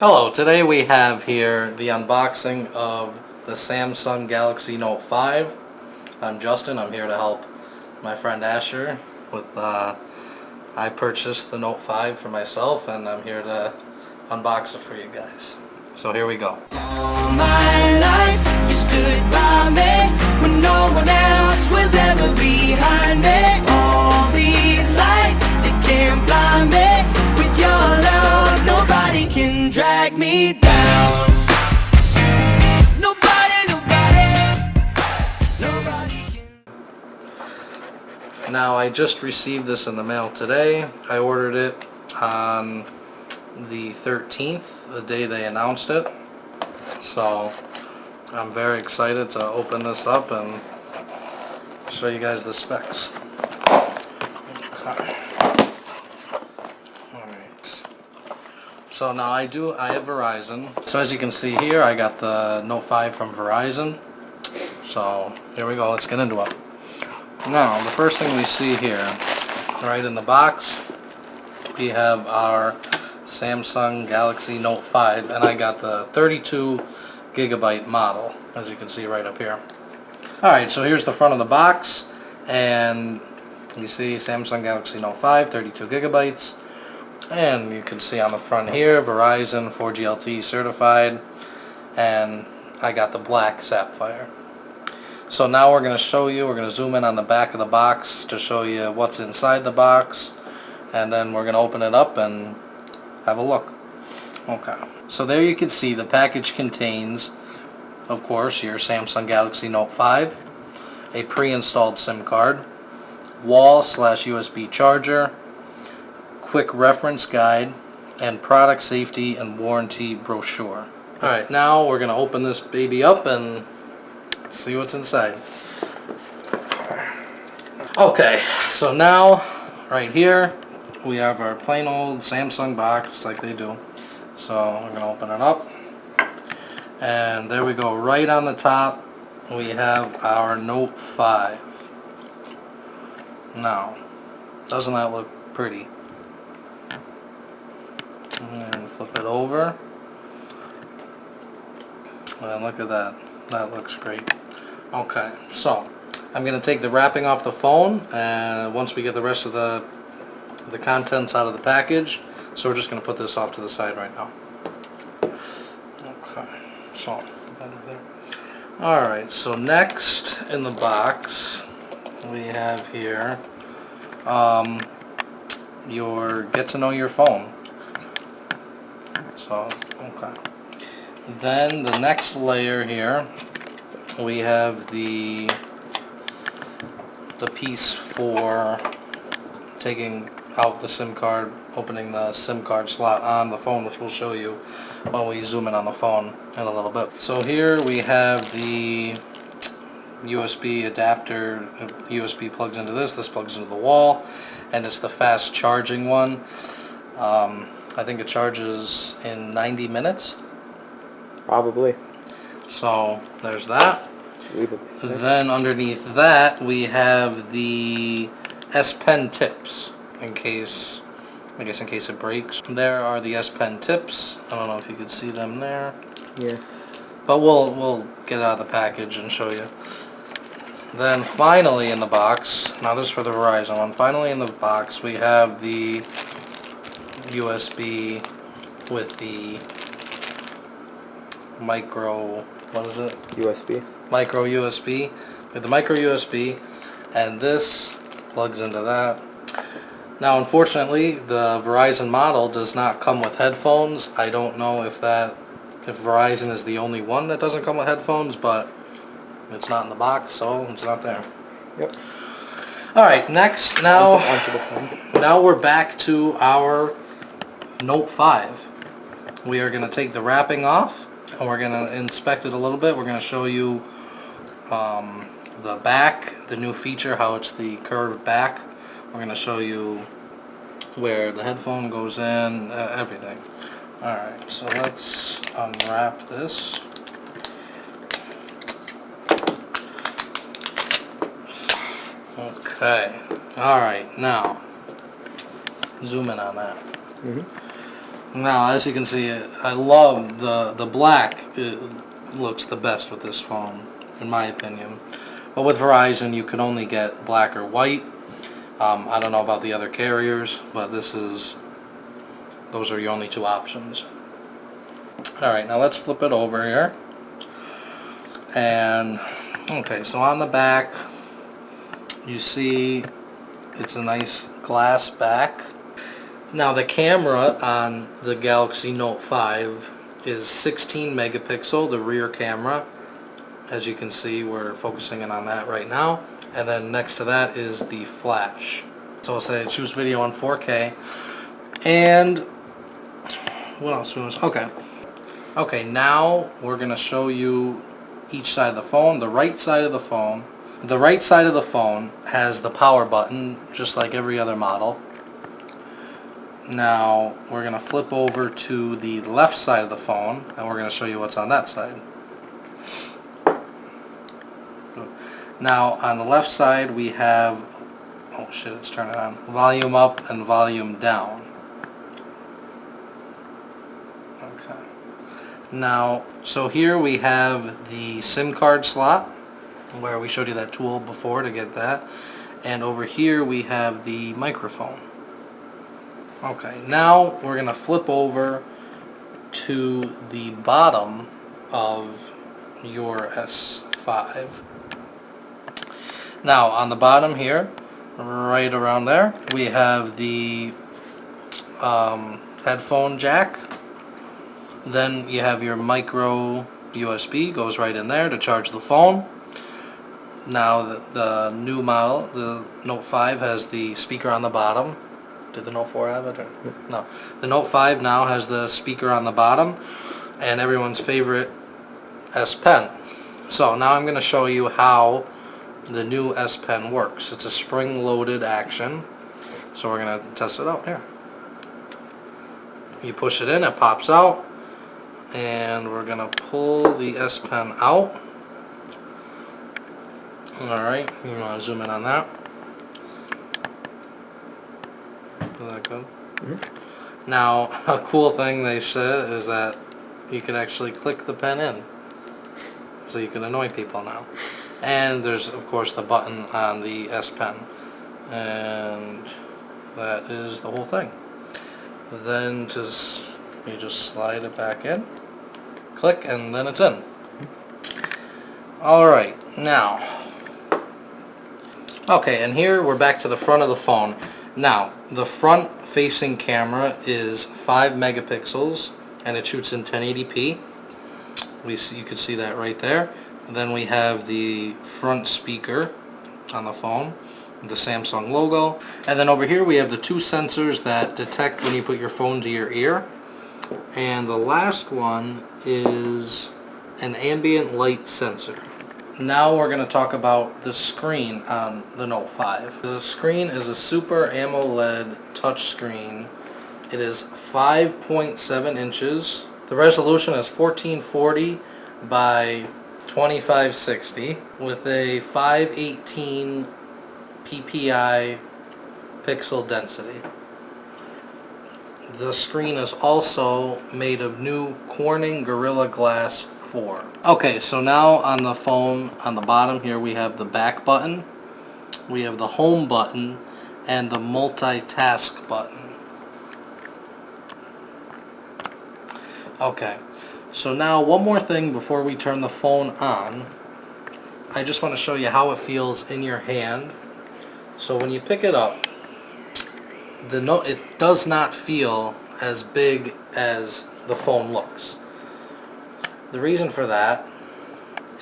Hello, today we have here the unboxing of the Samsung Galaxy Note 5. I'm Justin. I'm here to help my friend Asher with, I purchased the Note 5 for myself and I'm here to unbox it for you guys. So here we go. All my life you stood by me when no one else was ever behind me. All these lights, they can't blind me. With your love, nobody can drag me down. Nobody can. Now I just received this in the mail today. I ordered it on the 13th, the day they announced it. So I'm very excited to open this up and show you guys the specs. Okay. Alright. So now I have Verizon. So as you can see here, I got the Note 5 from Verizon. So here we go, let's get into it. Now the first thing we see here, right in the box, we have our Samsung Galaxy Note 5, and I got the 32 gigabyte model, as you can see right up here. Alright, so here's the front of the box, and you see Samsung Galaxy Note 5, 32 gigabytes, and you can see on the front here, Verizon 4G LTE certified, and I got the black sapphire. So now we're going to show you, we're going to zoom in on the back of the box to show you what's inside the box, and then we're going to open it up and have a look. Okay, so there you can see the package contains, of course, your Samsung Galaxy Note 5, a pre-installed SIM card, wall/USB charger, quick reference guide, and product safety and warranty brochure. Alright, now we're going to open this baby up and see what's inside. Okay, so now, right here, we have our plain old Samsung box like they do. So I'm going to open it up. And there we go, right on the top we have our Note 5. Now, doesn't that look pretty? And flip it over. And look at that. That looks great. Okay, so I'm going to take the wrapping off the phone, and once we get the rest of the contents out of the package, so we're just going to put this off to the side right now. Okay, so put that over there. Alright, so next in the box we have here your get to know your phone. So, okay. Then the next layer here, we have the piece for taking out the SIM card, opening the SIM card slot on the phone, which we'll show you when we zoom in on the phone in a little bit. So here we have the USB adapter. USB plugs into this plugs into the wall, and it's the fast charging one. I think it charges in 90 minutes. Probably. So there's that. Then underneath that we have the S Pen tips, in case it breaks. There are the S Pen tips. I don't know if you could see them there. Yeah. But we'll get out of the package and show you. Then finally in the box, now this is for the Verizon one, finally in the box we have the USB with the micro, what is it? USB. Micro USB. With the micro USB, and this plugs into that. Now unfortunately the Verizon model does not come with headphones. I don't know if Verizon is the only one that doesn't come with headphones, but it's not in the box, so it's not there. Yep. Alright, next, now we're back to our Note 5. We are going to take the wrapping off, and we're going to inspect it a little bit. We're going to show you the back, the new feature, how it's the curved back. We're going to show you where the headphone goes in, everything. Alright, so let's unwrap this. Okay, alright, now zoom in on that. Now, as you can see, I love the black. It looks the best with this phone, in my opinion. But with Verizon, you can only get black or white. I don't know about the other carriers, but those are your only two options. Alright, now let's flip it over here. And, okay, so on the back, you see it's a nice glass back. Now the camera on the Galaxy Note 5 is 16 megapixel, the rear camera. As you can see, we're focusing in on that right now. And then next to that is the flash. So I'll say it shoots video on 4K. And what else? Okay, now we're going to show you each side of the phone. The right side of the phone has the power button, just like every other model. Now we're going to flip over to the left side of the phone, and we're going to show you what's on that side. Now on the left side we have, oh shit, it's turning on, volume up and volume down. Okay. Now, so here we have the SIM card slot, where we showed you that tool before to get that. And over here we have the microphone. Okay, now we're going to flip over to the bottom of your S5. Now on the bottom here, right around there, we have the headphone jack. Then you have your micro USB, goes right in there to charge the phone. Now the new model, the Note 5, has the speaker on the bottom. Did the Note 4 have it? Or? No. The Note 5 now has the speaker on the bottom, and everyone's favorite S Pen. So now I'm going to show you how the new S Pen works. It's a spring-loaded action, so we're going to test it out here. You push it in, it pops out, and we're going to pull the S Pen out. Alright, you want to zoom in on that. Is that good? Mm-hmm. Now, a cool thing they said is that you can actually click the pen in, so you can annoy people now. And there's, of course, the button on the S Pen, and that is the whole thing. Then you just slide it back in, click, and then it's in. Alright, now, okay, and here we're back to the front of the phone. Now, the front-facing camera is 5 megapixels, and it shoots in 1080p. You can see that right there. And then we have the front speaker on the phone, the Samsung logo. And then over here we have the two sensors that detect when you put your phone to your ear. And the last one is an ambient light sensor. Now we're going to talk about the screen on the Note 5. The screen is a Super AMOLED touchscreen. It is 5.7 inches. The resolution is 1440 by 2560 with a 518 ppi pixel density. The screen is also made of new Corning Gorilla Glass 4. Okay, so now on the phone, on the bottom here, we have the back button, we have the home button, and the multitask button. Okay, so now one more thing before we turn the phone on. I just want to show you how it feels in your hand. So when you pick it up, it does not feel as big as the phone looks. The reason for that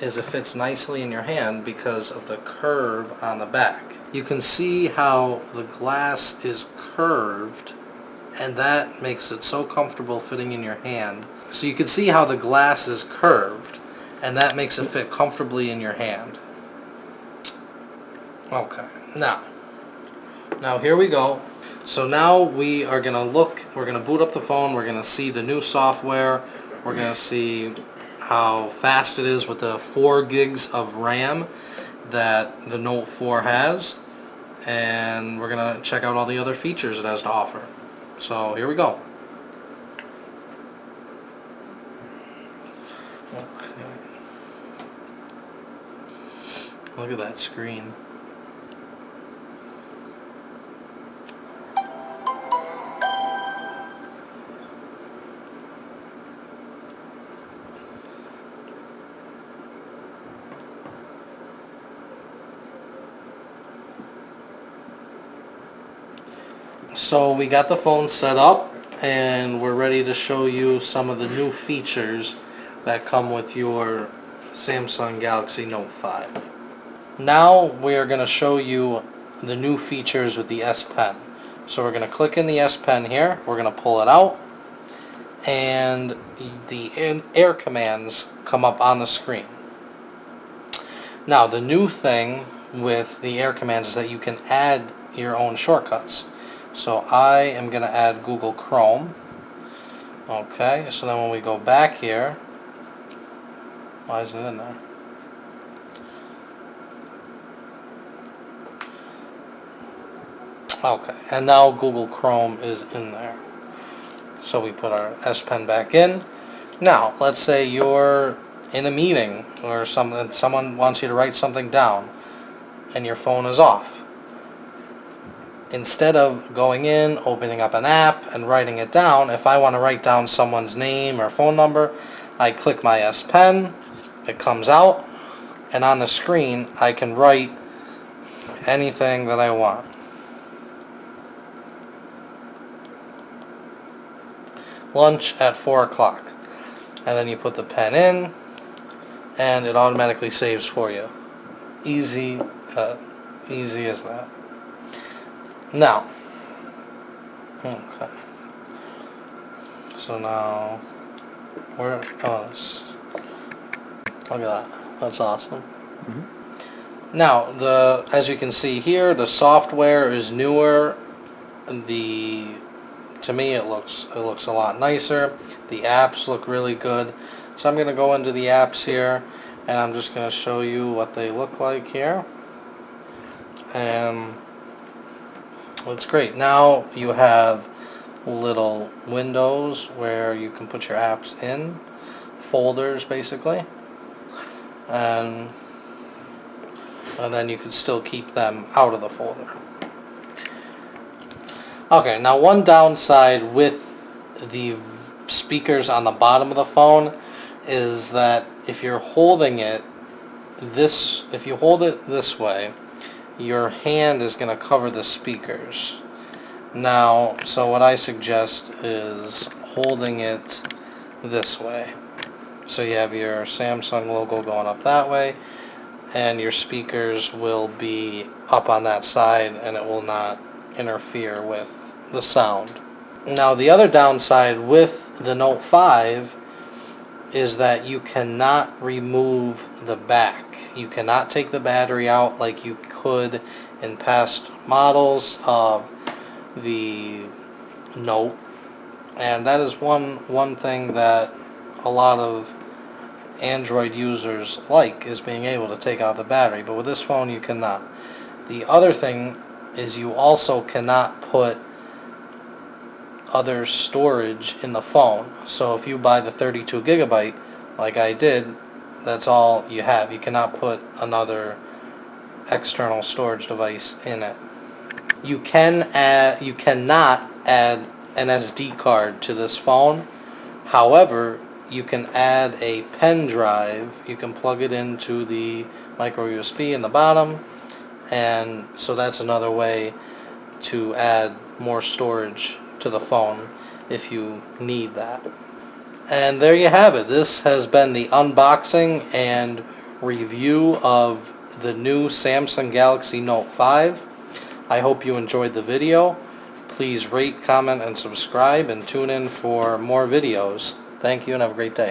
is it fits nicely in your hand because of the curve on the back. You can see how the glass is curved, and that makes it so comfortable fitting in your hand. So you can see how the glass is curved, and that makes it fit comfortably in your hand. Okay, now here we go. So now we are going to boot up the phone, we're going to see the new software, we're going to see how fast it is with the 4 gigs of RAM that the Note 4 has, and we're going to check out all the other features it has to offer. So here we go. Okay. Look at that screen. So we got the phone set up and we're ready to show you some of the new features that come with your Samsung Galaxy Note 5. Now we are going to show you the new features with the S Pen. So we're going to click in the S Pen here, we're going to pull it out, and the air commands come up on the screen. Now the new thing with the air commands is that you can add your own shortcuts. So I am going to add Google Chrome. Okay, so then when we go back here, why is it in there? Okay, and now Google Chrome is in there. So we put our S Pen back in. Now, let's say you're in a meeting or something, someone wants you to write something down and your phone is off. Instead of going in, opening up an app and writing it down, if I want to write down someone's name or phone number, I click my S Pen, it comes out, and on the screen I can write anything that I want. Lunch at 4 o'clock. And then you put the pen in, and it automatically saves for you. Easy as that. Now, okay. So now, look at that. That's awesome. Now, as you can see here, the software is newer. To me, it looks a lot nicer. The apps look really good. So I'm going to go into the apps here, and I'm just going to show you what they look like here. And it's great. Now you have little windows where you can put your apps in, folders basically, and then you can still keep them out of the folder. Okay, now one downside with the speakers on the bottom of the phone is that if you're holding it if you hold it this way, your hand is going to cover the speakers. Now, so what I suggest is holding it this way. So you have your Samsung logo going up that way, and your speakers will be up on that side, and it will not interfere with the sound. Now, the other downside with the Note 5 is that you cannot remove the back. You cannot take the battery out like you could in past models of the Note, and that is one thing that a lot of Android users like, is being able to take out the battery, but with this phone you cannot. The other thing is you also cannot put other storage in the phone. So if you buy the 32 gigabyte like I did, that's all you have. You cannot put another external storage device in it. You cannot add an SD card to this phone. However, you can add a pen drive. You can plug it into the micro USB in the bottom, and so that's another way to add more storage to the phone if you need that. And there you have it. This has been the unboxing and review of the new Samsung Galaxy Note 5. I hope you enjoyed the video. Please rate, comment, and subscribe, and tune in for more videos. Thank you and have a great day.